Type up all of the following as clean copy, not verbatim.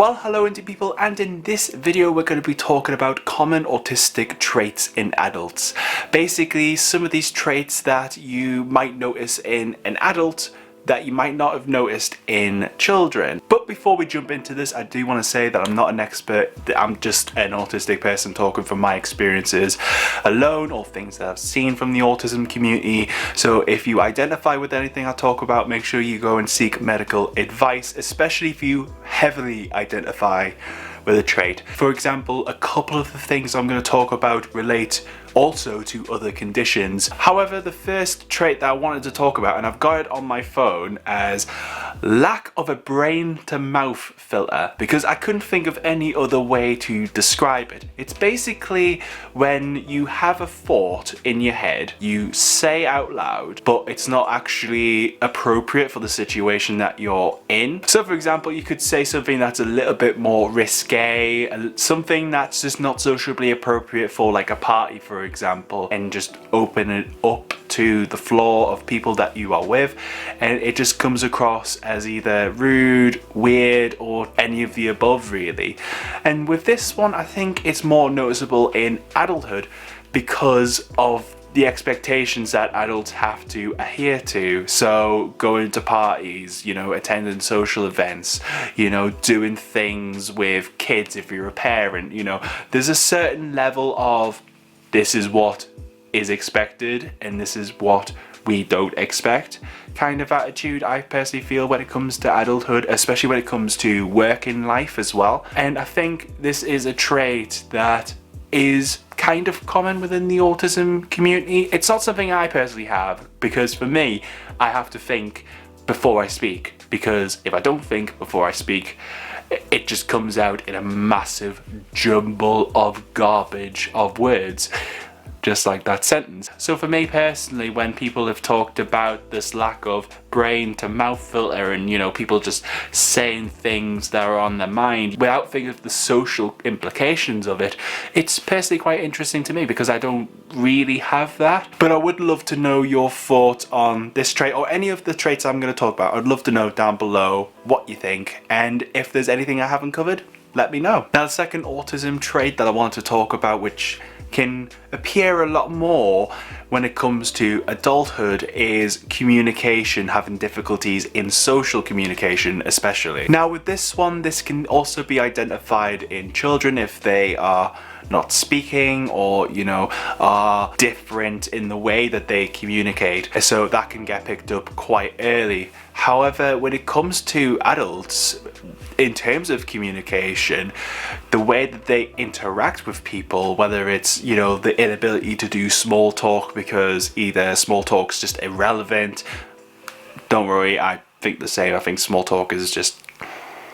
Well, hello indie people, and in this video we're going to be talking about common autistic traits in adults. Basically, some of these traits that you might notice in an adult that you might not have noticed in children. But before we jump into this, I do want to say that I'm not an expert, I'm just an autistic person talking from my experiences alone or things that I've seen from the autism community. So if you identify with anything I talk about, make sure you go and seek medical advice, especially if you heavily identify with a trait. For example, a couple of the things I'm going to talk about relate also to other conditions. However, the first trait that I wanted to talk about, and I've got it on my phone as lack of a brain to mouth filter, because I couldn't think of any other way to describe it. It's basically when you have a thought in your head, you say out loud, but it's not actually appropriate for the situation that you're in. So for example, you could say something that's a little bit more risque, something that's just not socially appropriate for like a party, for example, and just open it up to the floor of people that you are with, and it just comes across as either rude, weird, or any of the above really. And with this one, I think it's more noticeable in adulthood because of the expectations that adults have to adhere to. So going to parties, you know, attending social events, you know, doing things with kids if you're a parent, you know, there's a certain level of this is what is expected and this is what we don't expect kind of attitude, I personally feel, when it comes to adulthood, especially when it comes to working life as well. And I think this is a trait that is kind of common within the autism community. It's not something I personally have, because for me, I have to think before I speak, because if I don't think before I speak, it just comes out in a massive jumble of garbage of words, just like that sentence. So for me personally, when people have talked about this lack of brain to mouth filter and, you know, people just saying things that are on their mind without thinking of the social implications of it, it's personally quite interesting to me because I don't really have that. But I would love to know your thoughts on this trait or any of the traits I'm going to talk about. I'd love to know down below what you think, and if there's anything I haven't covered, let me know. Now, the second autism trait that I want to talk about, which can appear a lot more when it comes to adulthood, is communication, having difficulties in social communication especially. Now with this one, this can also be identified in children if they are not speaking or, you know, are different in the way that they communicate, so that can get picked up quite early. However, when it comes to adults, in terms of communication, the way that they interact with people, whether it's, you know, the inability to do small talk because either small talk's just irrelevant, don't worry, I think the same. I think small talk is just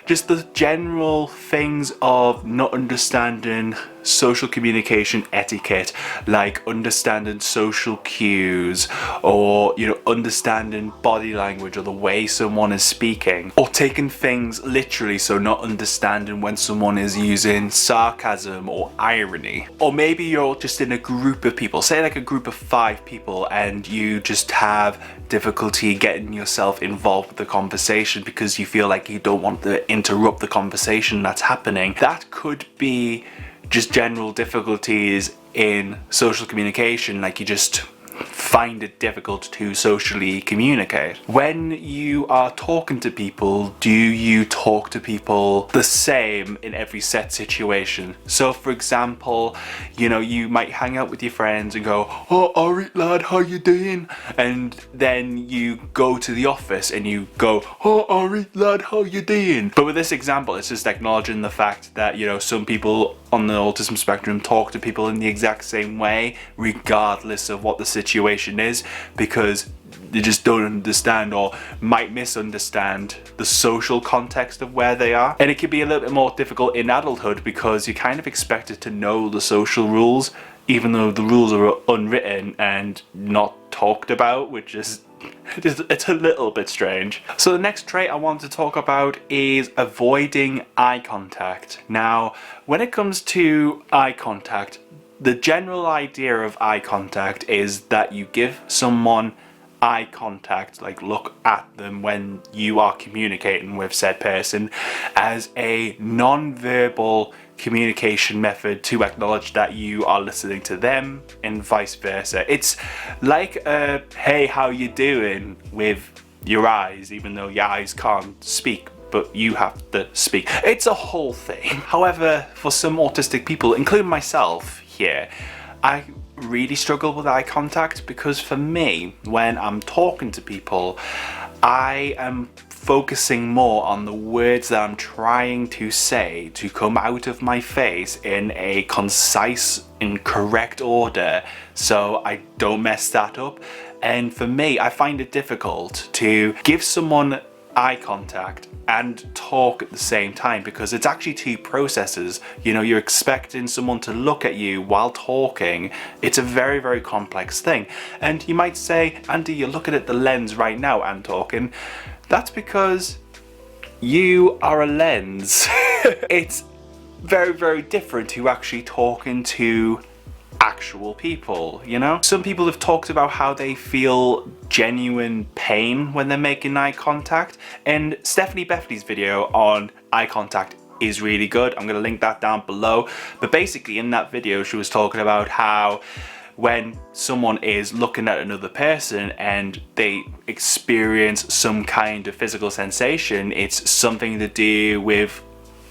the general things of not understanding social communication etiquette, like understanding social cues, or, you know, understanding body language or the way someone is speaking, or taking things literally, so not understanding when someone is using sarcasm or irony. Or maybe you're just in a group of people, say like a group of 5 people, and you just have difficulty getting yourself involved with the conversation because you feel like you don't want to interrupt the conversation that's happening. That could be just general difficulties in social communication, like you just find it difficult to socially communicate. When you are talking to people, do you talk to people the same in every set situation? So for example, you know, you might hang out with your friends and go, "Oh, alright lad, how you doing?" And then you go to the office and you go, "Oh, alright lad, how you doing?" But with this example, it's just acknowledging the fact that, you know, some people on the autism spectrum talk to people in the exact same way regardless of what the situation is, because they just don't understand or might misunderstand the social context of where they are. And it can be a little bit more difficult in adulthood because you're kind of expected to know the social rules, even though the rules are unwritten and not talked about, which is it's a little bit strange. So the next trait I want to talk about is avoiding eye contact. Now, when it comes to eye contact, the general idea of eye contact is that you give someone eye contact, like look at them when you are communicating with said person, as a non-verbal communication method to acknowledge that you are listening to them and vice versa. It's like a hey, how you doing with your eyes, even though your eyes can't speak, but you have to speak. It's a whole thing. However, for some autistic people, including myself here, I really struggle with eye contact, because for me, when I'm talking to people, I am focusing more on the words that I'm trying to say to come out of my face in a concise and correct order, so I don't mess that up. And for me, I find it difficult to give someone eye contact and talk at the same time, because it's actually two processes. You know, you're expecting someone to look at you while talking. It's a very, very complex thing. And you might say, Andy, you're looking at the lens right now and talking. That's because you are a lens. It's very, very different to actually talking to actual people, you know? Some people have talked about how they feel genuine pain when they're making eye contact, and Stephanie Bethany's video on eye contact is really good. I'm gonna link that down below. But basically in that video she was talking about how when someone is looking at another person and they experience some kind of physical sensation, it's something to do with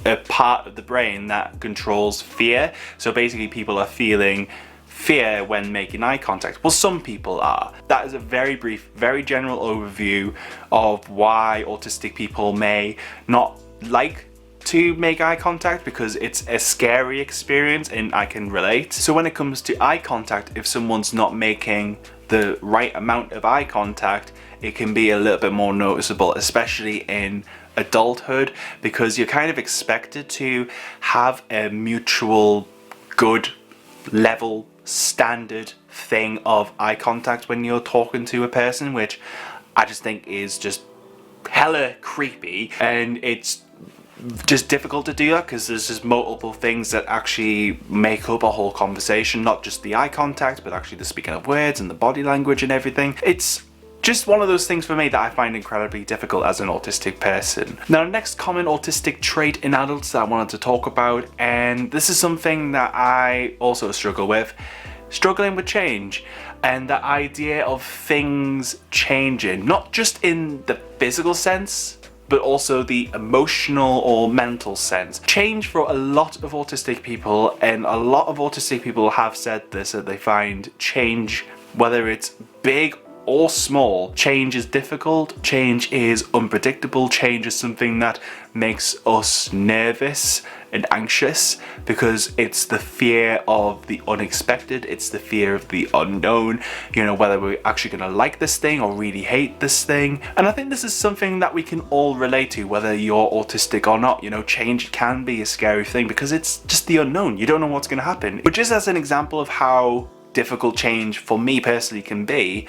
a part of the brain that controls fear. So basically people are feeling fear when making eye contact. Well, some people are. That is a very brief, very general overview of why autistic people may not like to make eye contact, because it's a scary experience and I can relate. So when it comes to eye contact, if someone's not making the right amount of eye contact, it can be a little bit more noticeable, especially in adulthood, because you're kind of expected to have a mutual good level standard thing of eye contact when you're talking to a person, which I just think is just hella creepy, and it's just difficult to do that because there's just multiple things that actually make up a whole conversation, not just the eye contact but actually the speaking of words and the body language and everything. It's just one of those things for me that I find incredibly difficult as an autistic person. Now, the next common autistic trait in adults that I wanted to talk about, and this is something that I also struggle with, struggling with change, and the idea of things changing, not just in the physical sense but also the emotional or mental sense. Change for a lot of autistic people, and a lot of autistic people have said this, that they find change, whether it's big or small, change is difficult, change is unpredictable, change is something that makes us nervous and anxious, because it's the fear of the unexpected, it's the fear of the unknown, you know, whether we're actually gonna like this thing or really hate this thing. And I think this is something that we can all relate to, whether you're autistic or not. You know, change can be a scary thing because it's just the unknown, you don't know what's gonna happen. But just as an example of how difficult change for me personally can be,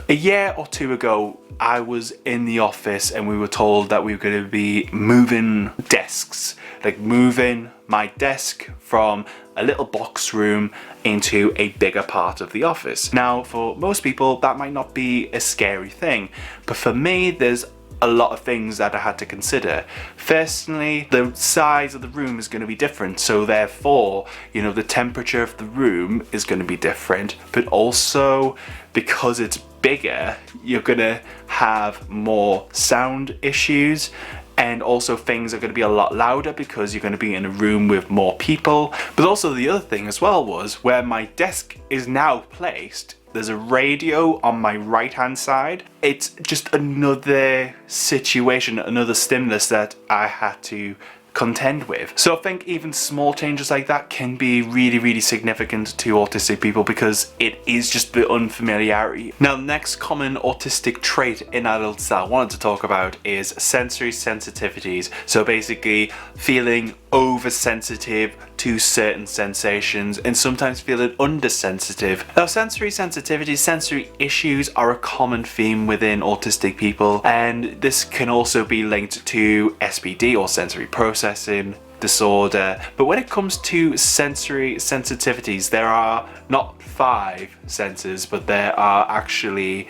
a year or two ago I was in the office and we were told that we were going to be moving desks, like moving my desk from a little box room into a bigger part of the office. Now, for most people that might not be a scary thing, but for me there's a lot of things that I had to consider. Firstly, the size of the room is going to be different, so therefore, you know, the temperature of the room is going to be different, but also because it's bigger, you're going to have more sound issues, and also things are going to be a lot louder because you're going to be in a room with more people. But also the other thing as well was where my desk is now placed, there's a radio on my right hand side. It's just another situation, another stimulus that I had to contend with. So I think even small changes like that can be really, really significant to autistic people because it is just the unfamiliarity. Now, the next common autistic trait in adults that I wanted to talk about is sensory sensitivities. So basically feeling oversensitive to certain sensations and sometimes feeling undersensitive. Now, sensory sensitivities, sensory issues are a common theme within autistic people, and this can also be linked to SPD or sensory processing disorder. But when it comes to sensory sensitivities, there are not 5 senses, but there are actually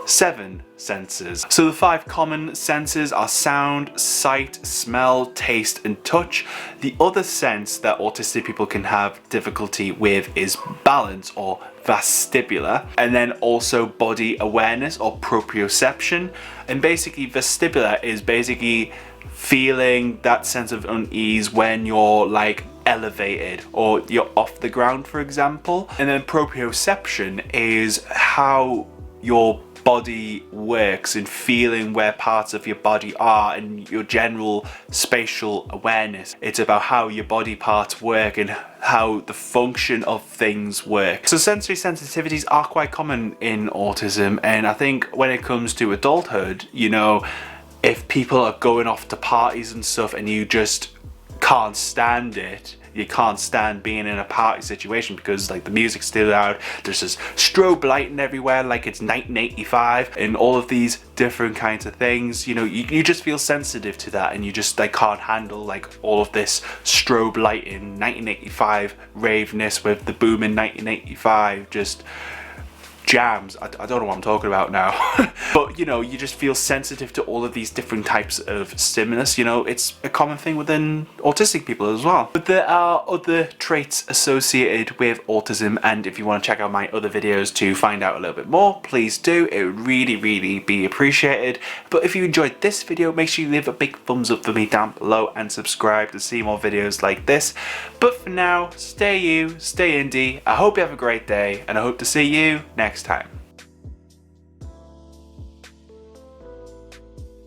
7 senses. So the 5 common senses are sound, sight, smell, taste and touch. The other sense that autistic people can have difficulty with is balance or vestibular, and then also body awareness or proprioception. And basically vestibular is basically feeling that sense of unease when you're like elevated or you're off the ground, for example. And then proprioception is how your body works and feeling where parts of your body are and your general spatial awareness. It's about how your body parts work and how the function of things work. So sensory sensitivities are quite common in autism, and I think when it comes to adulthood, you know, if people are going off to parties and stuff and you just can't stand it, you can't stand being in a party situation because like the music's still loud, there's this strobe lighting everywhere like it's 1985 and all of these different kinds of things, you know, you just feel sensitive to that and you just like can't handle like all of this strobe lighting, 1985 raveness with the booming 1985 just jams. I don't know what I'm talking about now. But you know, you just feel sensitive to all of these different types of stimulus. You know, it's a common thing within autistic people as well. But there are other traits associated with autism, and if you want to check out my other videos to find out a little bit more, please do. It would really be appreciated. But if you enjoyed this video, make sure you leave a big thumbs up for me down below and subscribe to see more videos like this. But for now, stay you, stay indie. I hope you have a great day, and I hope to see you next time.